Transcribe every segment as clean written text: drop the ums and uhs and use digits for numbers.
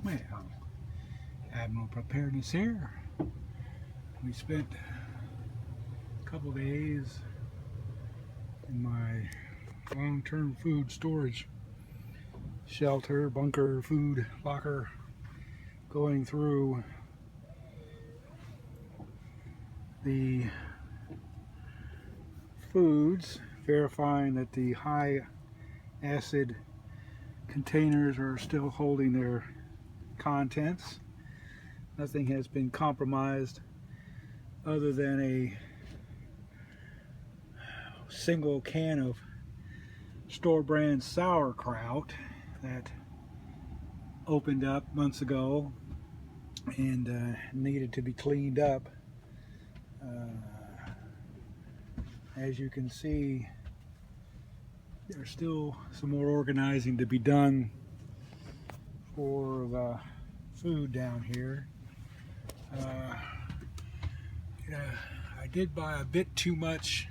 Well, Admiral Preparedness here. We spent a couple days in my long-term food storage shelter, bunker, food locker, going through the foods, verifying that the high acid containers are still holding their contents. Nothing has been compromised other than a single can of store brand sauerkraut that opened up months ago and needed to be cleaned up. As you can see, there's still some more organizing to be done for the food down here. I did buy a bit too much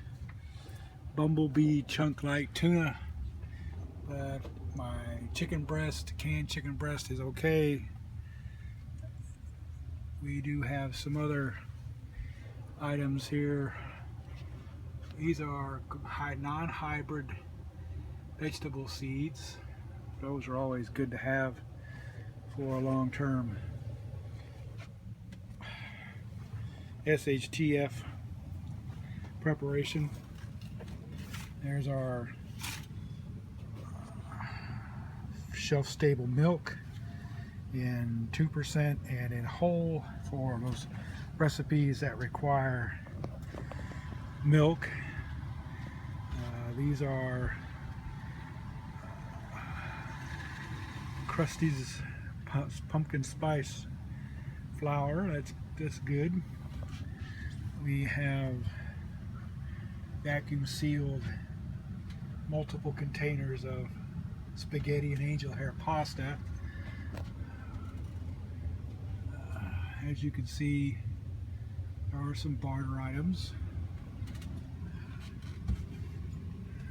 Bumblebee Chunk Light tuna, but my chicken breast, canned chicken breast, is okay. We do have some other items here. These are non-hybrid vegetable seeds. Those are always good to have for a long-term SHTF preparation. There's our shelf-stable milk in 2% and in whole for those recipes that require milk. These are Krusty's pumpkin spice flour. That's good. We have vacuum sealed multiple containers of spaghetti and angel hair pasta. As you can see, there are some barter items.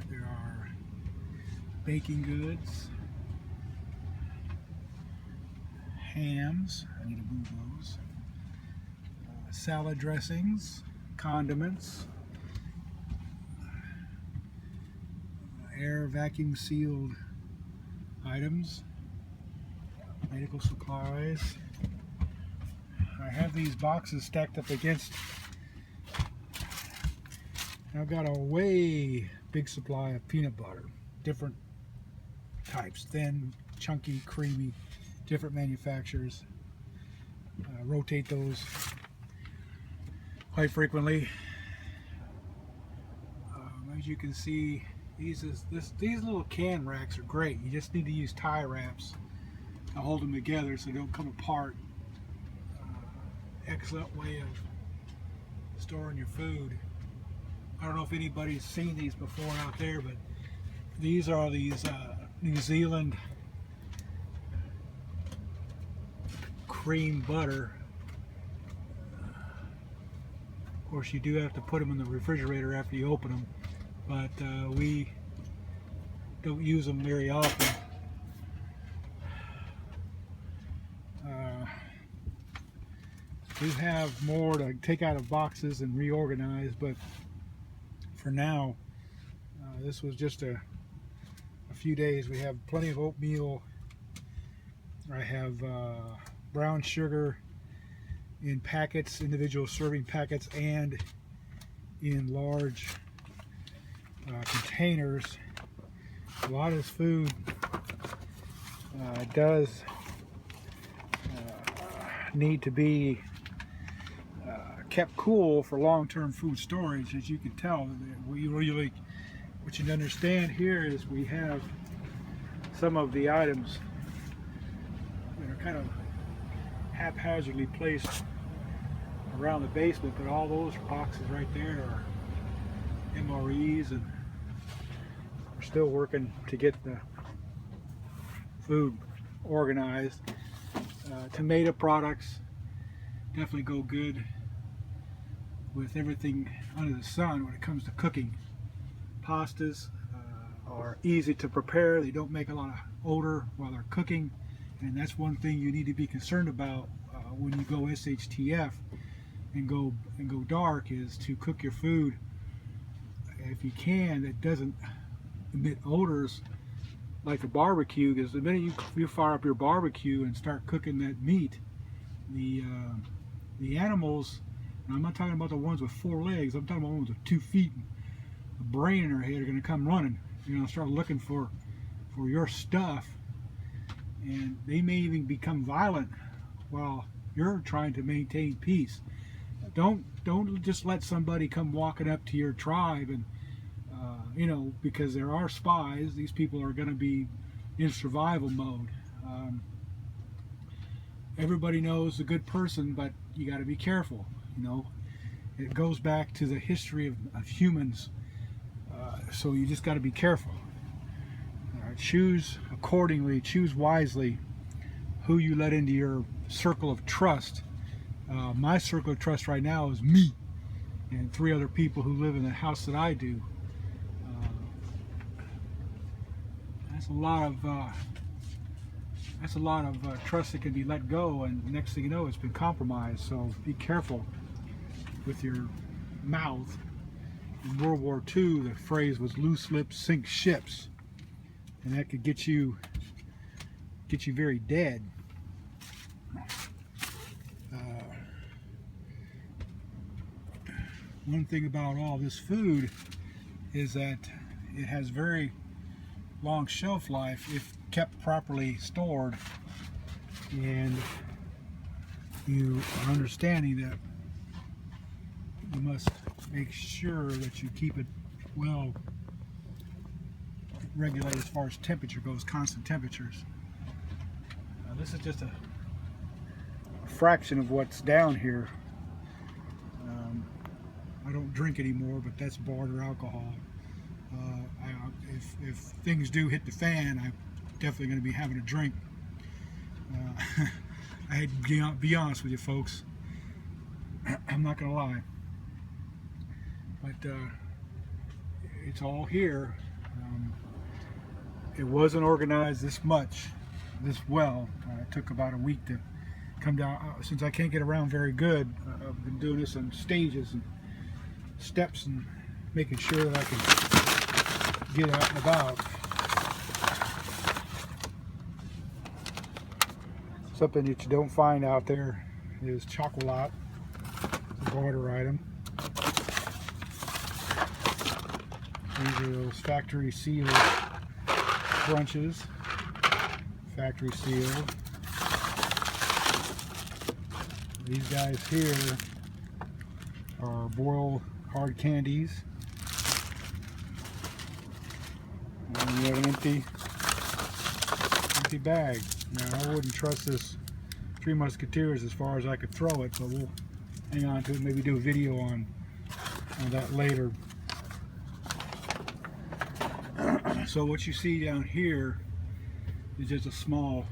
There are baking goods, hams, I need to move those, salad dressings, condiments, air vacuum sealed items, medical supplies. I have these boxes stacked up against. I've got a way big supply of peanut butter, different types, thin, chunky, creamy, different manufacturers. Rotate those quite frequently. As you can see, these little can racks are great. You just need to use tie wraps to hold them together so they don't come apart. Excellent way of storing your food. I don't know if anybody's seen these before out there, but these are New Zealand cream butter. Of course, you do have to put them in the refrigerator after you open them, but we don't use them very often. We have more to take out of boxes and reorganize, but for now, this was just a few days. We have plenty of oatmeal. I have brown sugar in packets, individual serving packets, and in large containers. A lot of this food does need to be kept cool for long-term food storage. As you can tell, what you need to understand here is we have some of the items that are kind of haphazardly placed around the basement, but all those boxes right there are MREs, and we're still working to get the food organized. Tomato products definitely go good with everything under the sun when it comes to cooking. Pastas are easy to prepare. They don't make a lot of odor while they're cooking, And that's one thing you need to be concerned about when you go SHTF and go dark, is to cook your food, if you can, that doesn't emit odors like a barbecue. Because the minute you fire up your barbecue and start cooking that meat, the animals, and I'm not talking about the ones with 4 legs, I'm talking about ones with 2 feet and a brain in their head, are going to come running, start looking for your stuff, and they may even become violent while you're trying to maintain peace. Don't just let somebody come walking up to your tribe and because there are spies. These people are going to be in survival mode. Everybody knows a good person, but you got to be careful. It goes back to the history of humans, so you just got to be careful. Choose accordingly, choose wisely who you let into your circle of trust. My circle of trust right now is me and 3 other people who live in the house that I do. That's a lot of trust that can be let go, and the next thing you know, it's been compromised. So be careful with your mouth. In World War II, the phrase was "loose lips sink ships," and that could get you very dead. One thing about all this food is that it has very long shelf life if kept properly stored, and you are understanding that you must make sure that you keep it well regulated as far as temperature goes, constant temperatures. This is just a fraction of what's down here. I don't drink anymore, but that's barter alcohol. If things do hit the fan, I'm definitely going to be having a drink. I had to be honest with you folks. I'm not going to lie. But it's all here. It wasn't organized this well. It took about a week to come down. Since I can't get around very good, I've been doing this in stages and steps and making sure that I can get out and about. Something that you don't find out there is chocolate. It's a barter item. These are those factory sealed crunches. Factory sealed. These guys here are boiled hard candies. And you have an empty bag. Now, I wouldn't trust this Three Musketeers as far as I could throw it, but we'll hang on to it, maybe do a video on that later. So what you see down here is just a small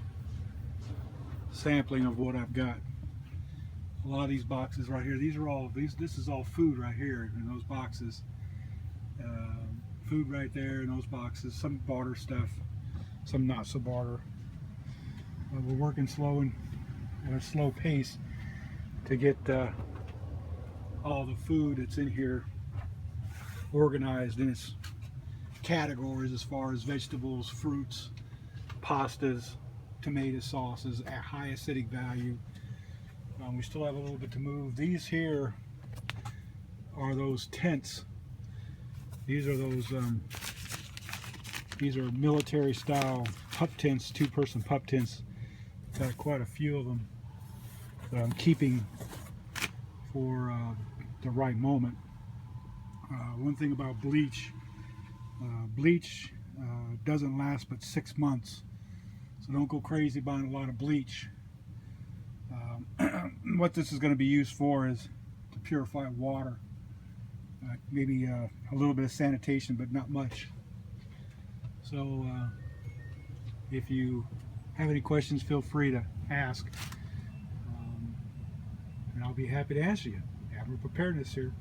sampling of what I've got. A lot of these boxes right here, this is all food right here in those boxes. Food right there in those boxes, some barter stuff, some not so barter. We're working slow and at a slow pace to get all the food that's in here organized in its categories as far as vegetables, fruits, pastas, tomato sauces at high acidic value. We still have a little bit to move. These here are those tents. These are those these are military style pup tents, 2-person pup tents. Got quite a few of them that I'm keeping for the right moment. One thing about bleach, doesn't last but 6 months, so don't go crazy buying a lot of bleach. What this is going to be used for is to purify water, maybe a little bit of sanitation, but not much. So if you have any questions, feel free to ask, and I'll be happy to answer you. Admiral Preparedness here.